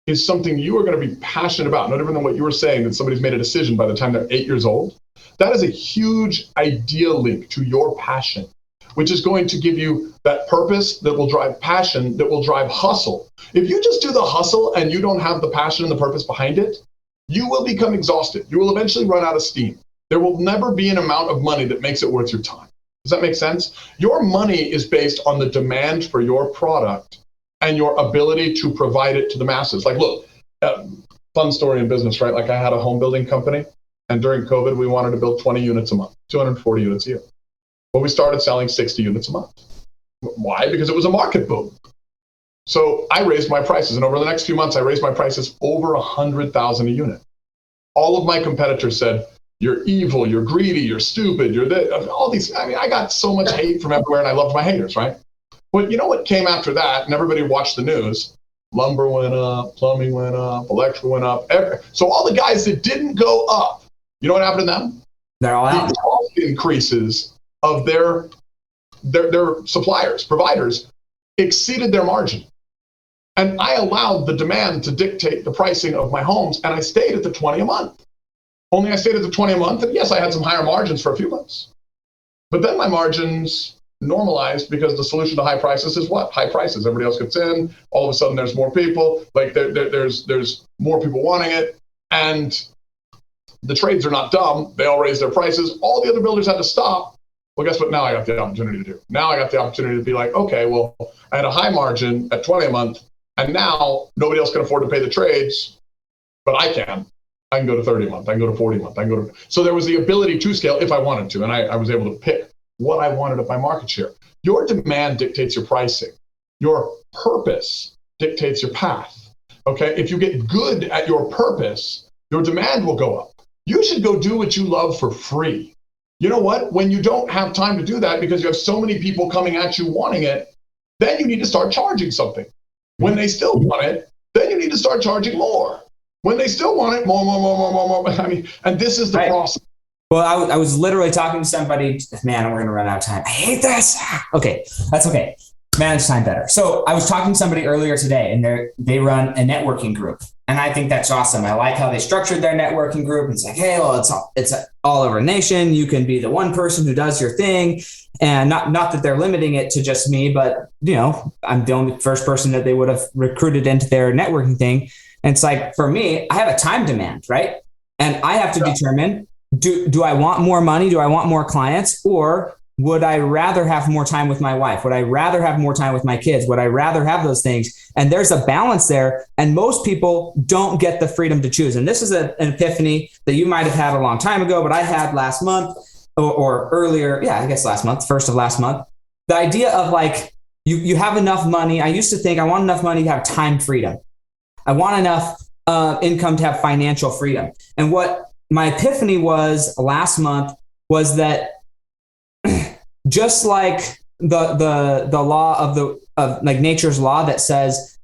is something you are going to be passionate about, no different than what you were saying, that somebody's made a decision by the time they're 8 years old. That is a huge idea link to your passion, which is going to give you that purpose that will drive passion, that will drive hustle. If you just do the hustle and you don't have the passion and the purpose behind it, you will become exhausted. You will eventually run out of steam. There will never be an amount of money that makes it worth your time. Does that make sense? Your money is based on the demand for your product and your ability to provide it to the masses. Like, look, fun story in business, right? Like I had a home building company, and during COVID, we wanted to build 20 units a month, 240 units a year. Well, we started selling 60 units a month. Why? Because it was a market boom. So I raised my prices, and over the next few months, I raised my prices over $100,000 a unit. All of my competitors said, you're evil, you're greedy, you're stupid, you're this, all these. I mean, I got so much hate from everywhere, and I loved my haters, right? But you know what came after that? And everybody watched the news. Lumber went up, plumbing went up, electrical went up. So all the guys that didn't go up, you know what happened to them?
They're all out.
The cost increases of their suppliers, providers, exceeded their margin. And I allowed the demand to dictate the pricing of my homes, and I stayed at the 20 a month. Only I stayed at the 20 a month, and yes, I had some higher margins for a few months. But then my margins normalized because the solution to high prices is what? High prices. Everybody else gets in. All of a sudden, there's more people. Like there's more people wanting it, and the trades are not dumb. They all raise their prices. All the other builders had to stop. Well, guess what? Now I got the opportunity to do. Now I got the opportunity to be like, okay, well, I had a high margin at 20 a month, and now nobody else can afford to pay the trades, but I can. I can go to 30 a month. I can go to 40 a month. So there was the ability to scale if I wanted to, and I was able to pick what I wanted of my market share. Your demand dictates your pricing. Your purpose dictates your path. Okay? If you get good at your purpose, your demand will go up. You should go do what you love for free. You know what? When you don't have time to do that because you have so many people coming at you wanting it, then you need to start charging something. When they still want it, then you need to start charging more. When they still want it, more. I mean, and this is the process.
Well, I was literally talking to somebody, man, we're going to run out of time. I hate this. Okay, that's okay. Manage time better. So I was talking to somebody earlier today, and they run a networking group. And I think that's awesome. I like how they structured their networking group. It's like, hey, well, it's all over a nation. You can be the one person who does your thing. And not that they're limiting it to just me, but I'm the only first person that they would have recruited into their networking thing. And it's like, for me, I have a time demand, right? And I have to determine, do I want more money? Do I want more clients? Or would I rather have more time with my wife? Would I rather have more time with my kids? Would I rather have those things? And there's a balance there. And most people don't get the freedom to choose. And this is an epiphany that you might have had a long time ago, but I had last month or earlier. Yeah, I guess last month, first of last month. The idea of like, you have enough money. I used to think I want enough money to have time freedom. I want enough income to have financial freedom. And what my epiphany was last month was that just like the law of like nature's law that says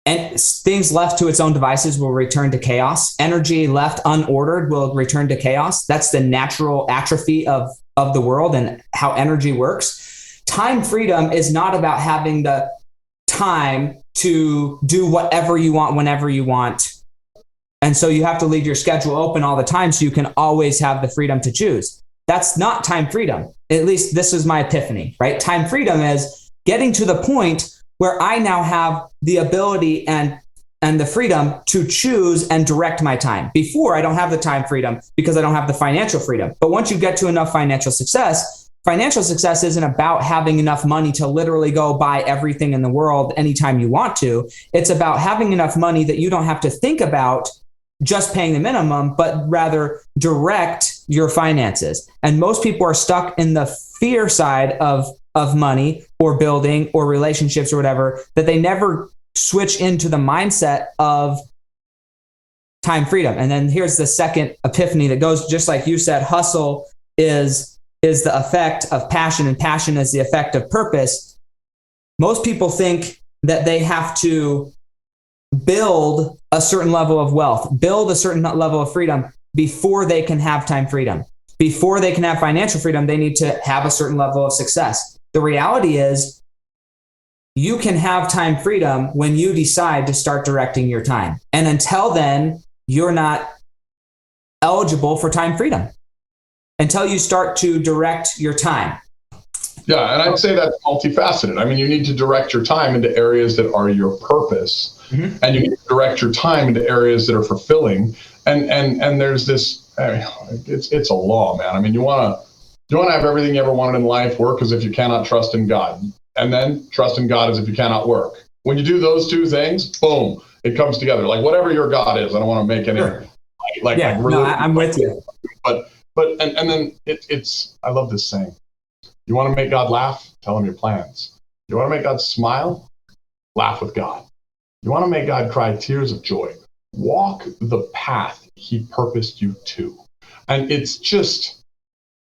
and things left to its own devices will return to chaos. Energy left unordered will return to chaos. That's the natural atrophy of the world and how energy works. Time freedom is not about having the time to do whatever you want whenever you want. And so you have to leave your schedule open all the time so you can always have the freedom to choose. That's not time freedom. At least this is my epiphany, right? Time freedom is getting to the point where I now have the ability and the freedom to choose and direct my time. Before, I don't have the time freedom because I don't have the financial freedom. But once you get to enough financial success isn't about having enough money to literally go buy everything in the world anytime you want to. It's about having enough money that you don't have to think about just paying the minimum, but rather direct your finances. And most people are stuck in the fear side of money or building or relationships or whatever, that they never switch into the mindset of time freedom. And then here's the second epiphany that goes just like you said, hustle is the effect of passion and passion is the effect of purpose. Most people think that they have to build a certain level of wealth, build a certain level of freedom before they can have time freedom. Before they can have financial freedom, they need to have a certain level of success. The reality is you can have time freedom when you decide to start directing your time. And until then, you're not eligible for time freedom until you start to direct your time.
Yeah, and I'd say that's multifaceted. I mean, you need to direct your time into areas that are your purpose, and you need to direct your time into areas that are fulfilling. And there's this, it's a law, man. I mean, you want to have everything you ever wanted in life. Work as if you cannot trust in God, and then trust in God as if you cannot work. When you do those two things, boom, it comes together. Like whatever your God is, I don't want to make any
I'm with you.
But then it's I love this saying. You want to make God laugh? Tell him your plans. You want to make God smile? Laugh with God. You want to make God cry tears of joy? Walk the path he purposed you to. And it's just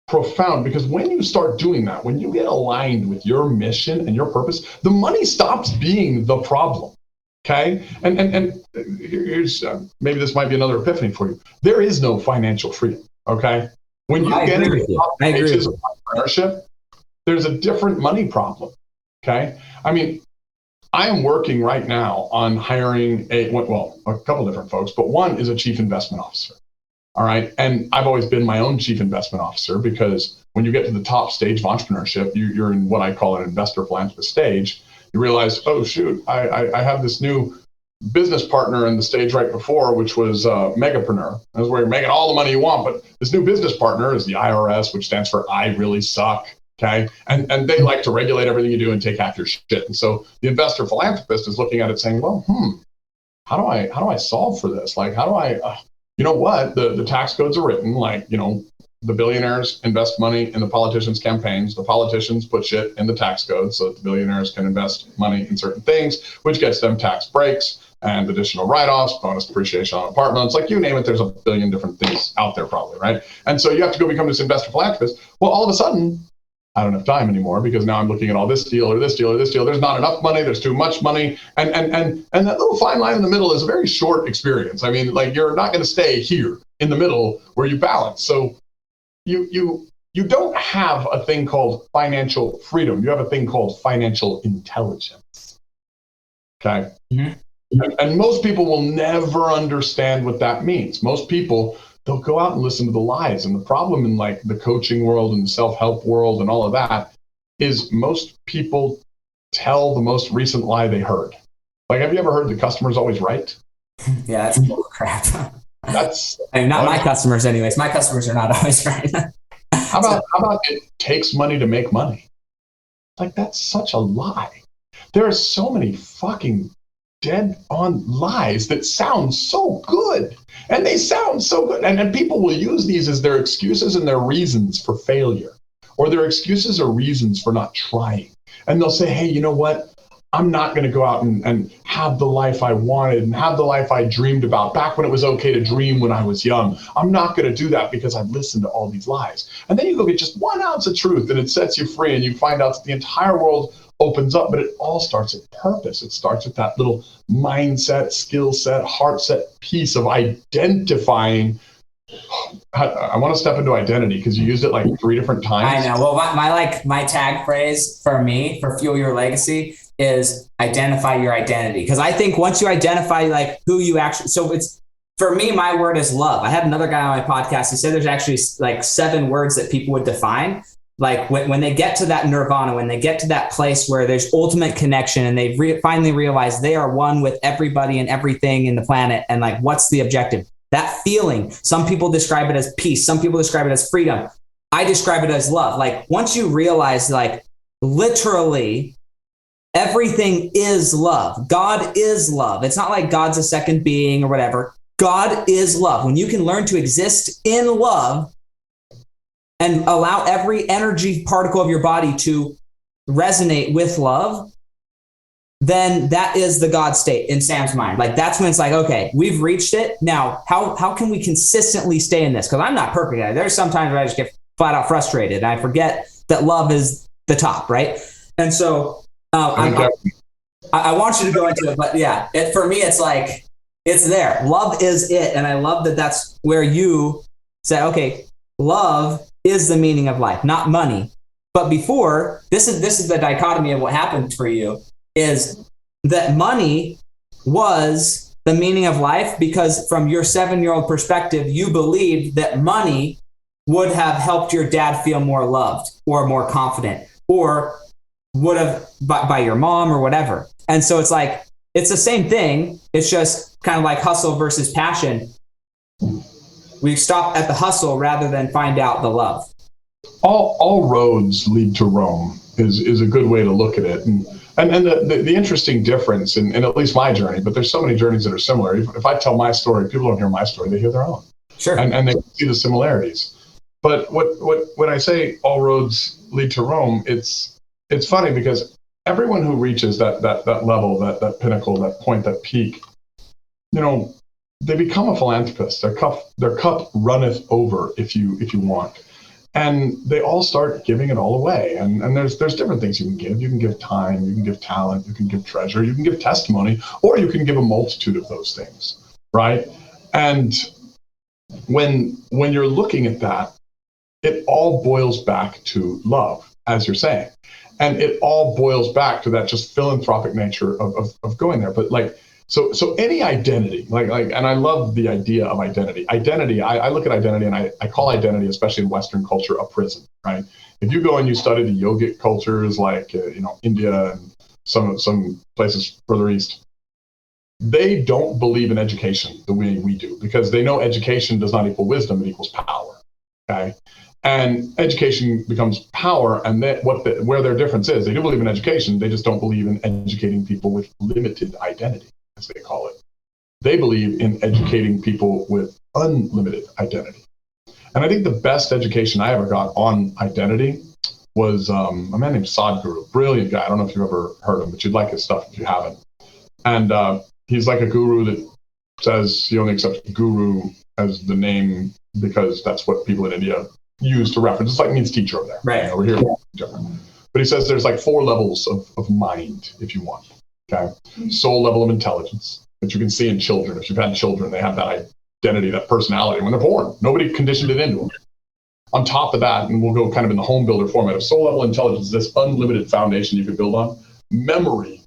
profound because when you start doing that, when you get aligned with your mission and your purpose, the money stops being the problem. Okay? And here's maybe this might be another epiphany for you. There is no financial freedom. Okay? When you get into the pages of entrepreneurship, there's a different money problem. Okay? I mean, I am working right now on hiring a couple different folks, but one is a chief investment officer. All right. And I've always been my own chief investment officer because when you get to the top stage of entrepreneurship, you're in what I call an investor philanthropist stage. You realize, oh, shoot, I have this new business partner in the stage right before, which was megapreneur. That's where you're making all the money you want. But this new business partner is the IRS, which stands for I really suck. Okay. And they like to regulate everything you do and take half your shit. And so the investor philanthropist is looking at it saying, well, how do I solve for this? Like, how do I, you know what? The tax codes are written like, the billionaires invest money in the politicians' campaigns. The politicians put shit in the tax codes so that the billionaires can invest money in certain things, which gets them tax breaks and additional write-offs, bonus depreciation on apartments, like you name it, there's a billion different things out there probably, right? And so you have to go become this investor philanthropist. Well, all of a sudden, I don't have time anymore because now I'm looking at all this deal or this deal or this deal. There's not enough money. There's too much money. And that little fine line in the middle is a very short experience. I mean, like you're not going to stay here in the middle where you balance. So you don't have a thing called financial freedom. You have a thing called financial intelligence. Okay. Mm-hmm. And most people will never understand what that means. Most people, they'll go out and listen to the lies. And the problem in like the coaching world and the self-help world and all of that is most people tell the most recent lie they heard. Like, have you ever heard the customer's always right?
Yeah, that's bull crap.
That's
not my customers anyways. My customers are not always right.
How about it takes money to make money? Like, that's such a lie. There are so many fucking dead on lies that sound so good. And they sound so good. And people will use these as their excuses and their reasons for failure, or their excuses or reasons for not trying. And they'll say, hey, you know what? I'm not going to go out and have the life I wanted and have the life I dreamed about back when it was okay to dream when I was young. I'm not going to do that because I've listened to all these lies. And then you go get just 1 ounce of truth and it sets you free, and you find out that the entire world opens up. But it all starts at purpose. It starts with that little mindset, skill set, heart set piece of identifying. I want to step into identity because you used it like 3 different times.
I know. Well, my tag phrase for me, for Fuel Your Legacy, is identify your identity. Because I think once you identify like who you actually, so it's, for me, my word is love. I had another guy on my podcast. He said there's actually like 7 words that people would define. Like when they get to that nirvana, when they get to that place where there's ultimate connection and they finally realize they are one with everybody and everything in the planet. And like, what's the objective? That feeling. Some people describe it as peace. Some people describe it as freedom. I describe it as love. Like once you realize like literally everything is love. God is love. It's not like God's a second being or whatever. God is love. When you can learn to exist in love and allow every energy particle of your body to resonate with love, then that is the God state in Sam's mind. Like that's when it's like, okay, we've reached it. Now, how can we consistently stay in this? Because I'm not perfect. There's sometimes where I just get flat out frustrated and I forget that love is the top, right? And so I want you to go into it, but yeah, for me, it's like, it's there. Love is it. And I love that that's where you say, okay, love is the meaning of life, not money. But before, this is the dichotomy of what happened for you, is that money was the meaning of life because from your 7-year-old perspective, you believed that money would have helped your dad feel more loved or more confident or would have by your mom or whatever. And so it's like, it's the same thing. It's just kind of like hustle versus passion. We stop at the hustle rather than find out the love.
All roads lead to Rome is a good way to look at it. And the interesting difference in at least my journey, but there's so many journeys that are similar. If I tell my story, people don't hear my story, they hear their own.
Sure.
And they see the similarities. But when I say all roads lead to Rome, it's funny because everyone who reaches that level, that pinnacle, that point, that peak, they become a philanthropist. Their cup runneth over, if you want. And they all start giving it all away. And there's different things you can give. You can give time, you can give talent, you can give treasure, you can give testimony, or you can give a multitude of those things, right? And when you're looking at that, it all boils back to love, as you're saying. And it all boils back to that just philanthropic nature of going there. But like, so any identity, like, and I love the idea of identity. Identity, I look at identity and I call identity, especially in Western culture, a prison, right? If you go and you study the yogic cultures like, India and some places further east, they don't believe in education the way we do because they know education does not equal wisdom, it equals power, okay? And education becomes power, and where their difference is, they do believe in education, they just don't believe in educating people with limited identity, as they call it. They believe in educating people with unlimited identity. And I think the best education I ever got on identity was a man named Sadhguru, brilliant guy. I don't know if you've ever heard him, but you'd like his stuff if you haven't. And he's like a guru that says he only accepts guru as the name because that's what people in India use to reference. It's like means teacher over there.
Right.
Over here, different. But he says there's like 4 levels of mind, if you want. Okay. Soul level of intelligence, that you can see in children. If you've had children, they have that identity, that personality when they're born. Nobody conditioned it into them. On top of that, and we'll go kind of in the home builder format of soul level intelligence, this unlimited foundation you can build on. Memory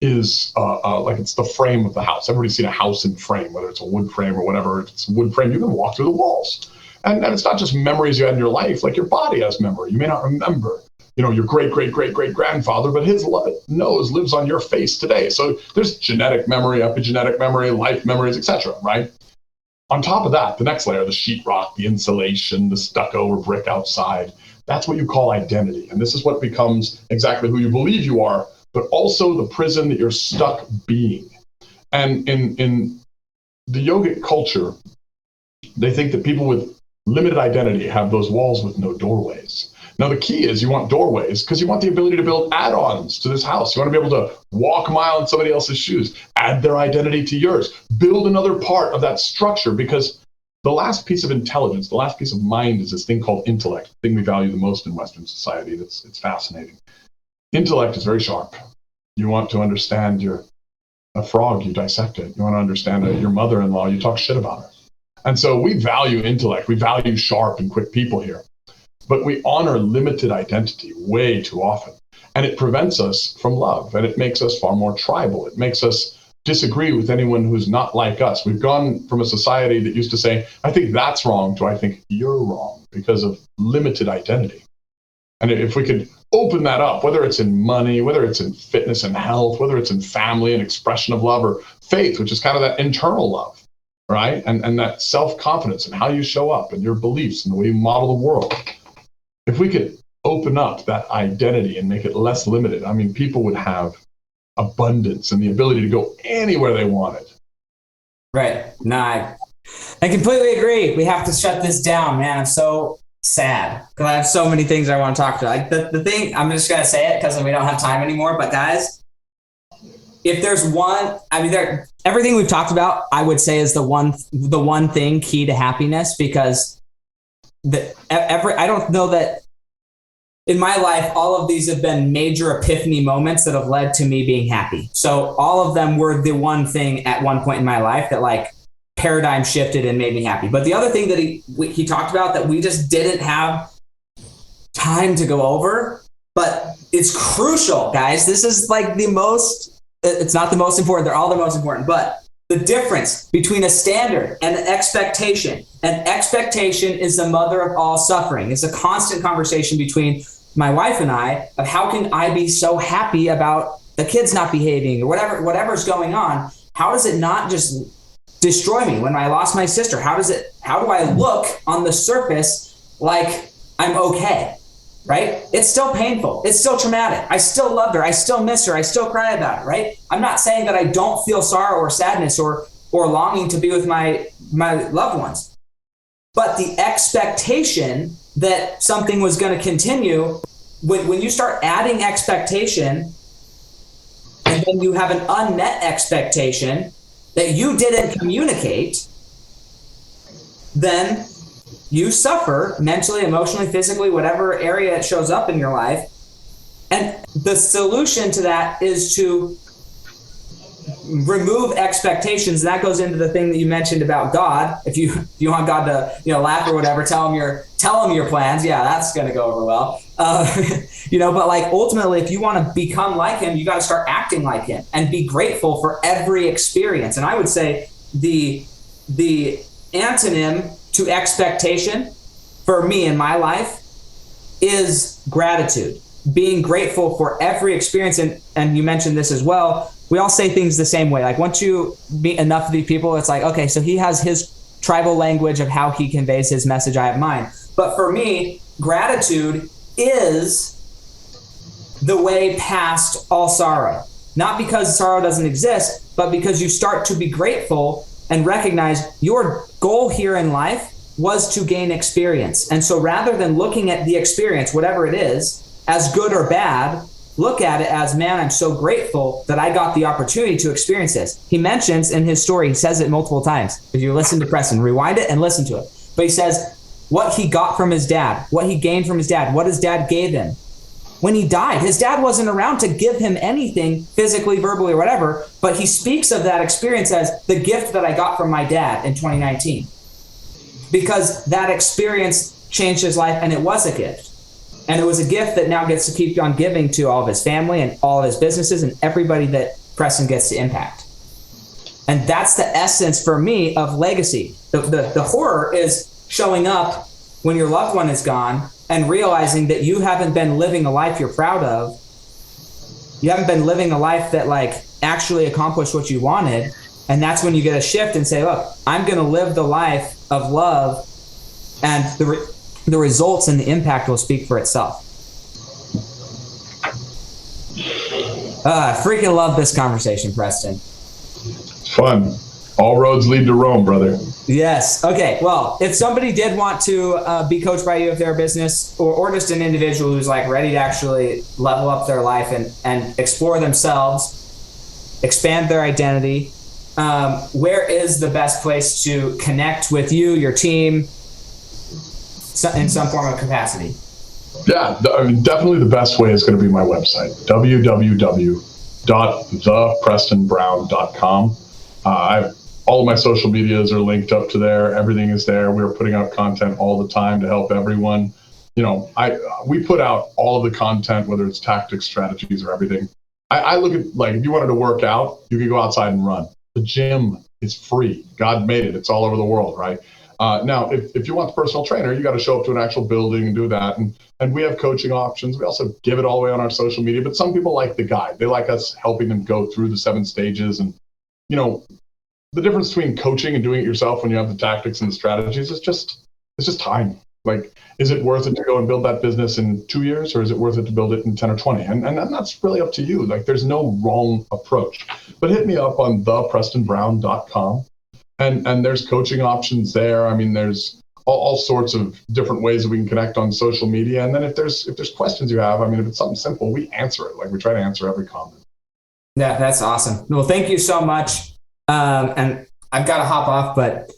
is like it's the frame of the house. Everybody's seen a house in frame, whether it's a wood frame or whatever. If it's a wood frame, you can walk through the walls. And it's not just memories you had in your life, like your body has memory. You may not remember, your great-great-great-great-grandfather, but his nose lives on your face today. So there's genetic memory, epigenetic memory, life memories, etc., right? On top of that, the next layer, the sheetrock, the insulation, the stucco or brick outside, that's what you call identity. And this is what becomes exactly who you believe you are, but also the prison that you're stuck being. And in the yogic culture, they think that people with limited identity have those walls with no doorways. Now, the key is you want doorways because you want the ability to build add-ons to this house. You want to be able to walk a mile in somebody else's shoes, add their identity to yours, build another part of that structure, because the last piece of intelligence, the last piece of mind is this thing called intellect, the thing we value the most in Western society. It's fascinating. Intellect is very sharp. You want to understand a frog, you dissect it. You want to understand your mother-in-law, you talk shit about her. And so we value intellect. We value sharp and quick people here. But we honor limited identity way too often. And it prevents us from love. And it makes us far more tribal. It makes us disagree with anyone who's not like us. We've gone from a society that used to say, I think that's wrong, to I think you're wrong, because of limited identity. And if we could open that up, whether it's in money, whether it's in fitness and health, whether it's in family and expression of love, or faith, which is kind of that internal love, right? And that self-confidence and how you show up and your beliefs and the way you model the world. If we could open up that identity and make it less limited, I mean, people would have abundance and the ability to go anywhere they wanted.
Right. No, I completely agree. We have to shut this down, man. I'm so sad because I have so many things I want to talk to. Like the thing, I'm just going to say it because we don't have time anymore. But guys, if there's one, I mean, everything we've talked about, I would say is the one thing key to happiness, because I don't know that in my life, all of these have been major epiphany moments that have led to me being happy. So all of them were the one thing at one point in my life that like paradigm shifted and made me happy. But the other thing that he talked about that we just didn't have time to go over, but it's crucial, guys. This is like it's not the most important. They're all the most important, but the difference between a standard and an expectation. An expectation is the mother of all suffering. It's a constant conversation between my wife and I of how can I be so happy about the kids not behaving or whatever's going on. How does it not just destroy me? When I lost my sister, how do I look on the surface like I'm okay? Right? It's still painful. It's still traumatic. I still loved her. I still miss her. I still cry about it, right? I'm not saying that I don't feel sorrow or sadness or longing to be with my loved ones. But the expectation that something was going to continue, when you start adding expectation and then you have an unmet expectation that you didn't communicate, then you suffer mentally, emotionally, physically, whatever area it shows up in your life. And the solution to that is to remove expectations. And that goes into the thing that you mentioned about God. If you want God to laugh or whatever, tell him your plans. Yeah, that's going to go over well. But like ultimately, if you want to become like him, you got to start acting like him and be grateful for every experience. And I would say the antonym to expectation for me in my life is gratitude, being grateful for every experience. And you mentioned this as well. We all say things the same way. Like once you meet enough of these people, it's like, okay, so he has his tribal language of how he conveys his message. I have mine. But for me, gratitude is the way past all sorrow. Not because sorrow doesn't exist, but because you start to be grateful and recognize your goal here in life was to gain experience. And so rather than looking at the experience, whatever it is, as good or bad, look at it as, man, I'm so grateful that I got the opportunity to experience this. He mentions in his story, he says it multiple times. If you listen to Preston, rewind it and listen to it. But he says what he got from his dad, what he gained from his dad, what his dad gave him. When he died, his dad wasn't around to give him anything physically, verbally, or whatever, but he speaks of that experience as the gift that I got from my dad in 2019. Because that experience changed his life, and it was a gift. And it was a gift that now gets to keep on giving to all of his family and all of his businesses and everybody that Preston gets to impact. And that's the essence for me of legacy. The horror is showing up when your loved one is gone and realizing that you haven't been living a life you're proud of. You haven't been living a life that like actually accomplished what you wanted. And that's when you get a shift and say, look, I'm going to live the life of love, and the results and the impact will speak for itself. I freaking love this conversation, Preston.
It's fun. All roads lead to Rome, brother.
Yes. Okay. Well, if somebody did want to be coached by you, if they're a business or just an individual who's like ready to actually level up their life and explore themselves, expand their identity, where is the best place to connect with you, your team, in some form of capacity?
Yeah, I mean, definitely the best way is going to be my website, www.theprestonbrown.com. All of my social medias are linked up to there. Everything is there. We're putting out content all the time to help everyone. We put out all of the content, whether it's tactics, strategies, or everything. I look at, like, if you wanted to work out, you could go outside and run. The gym is free. God made it. It's all over the world, right? Now, if you want the personal trainer, you got to show up to an actual building and do that. And we have coaching options. We also give it all the way on our social media. But some people like the guide. They like us helping them go through the 7 stages. And, the difference between coaching and doing it yourself when you have the tactics and the strategies is just time. Like, is it worth it to go and build that business in 2 years, or is it worth it to build it in 10 or 20? And that's really up to you. Like, there's no wrong approach. But hit me up on theprestonbrown.com. And there's coaching options there. I mean, there's all sorts of different ways that we can connect on social media. And then if there's questions you have, I mean, if it's something simple, we answer it. Like, we try to answer every comment.
Yeah, that's awesome. Well, thank you so much. And I've got to hop off, but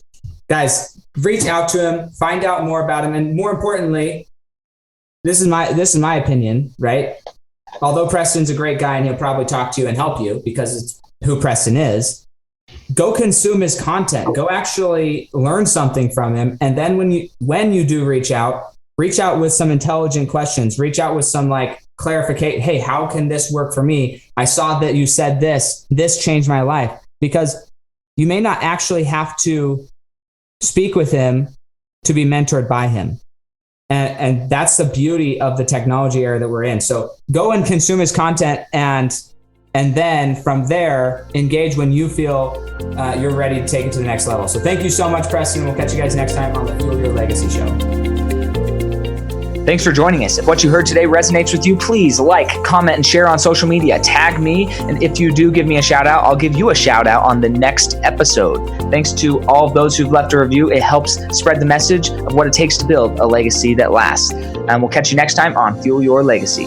guys, reach out to him, find out more about him. And more importantly, this is my opinion, right? Although Preston's a great guy and he'll probably talk to you and help you because it's who Preston is, go consume his content, go actually learn something from him. And then when you do reach out with some intelligent questions, reach out with some clarificate. Hey, how can this work for me? I saw that you said this changed my life. Because you may not actually have to speak with him to be mentored by him. And that's the beauty of the technology era that we're in. So go and consume his content and then from there, engage when you feel you're ready to take it to the next level. So thank you so much, Preston. We'll catch you guys next time on the Fuel Your Legacy Show.
Thanks for joining us. If what you heard today resonates with you, please like, comment, and share on social media. Tag me, and if you do give me a shout out, I'll give you a shout out on the next episode. Thanks to all of those who've left a review. It helps spread the message of what it takes to build a legacy that lasts. And we'll catch you next time on Fuel Your Legacy.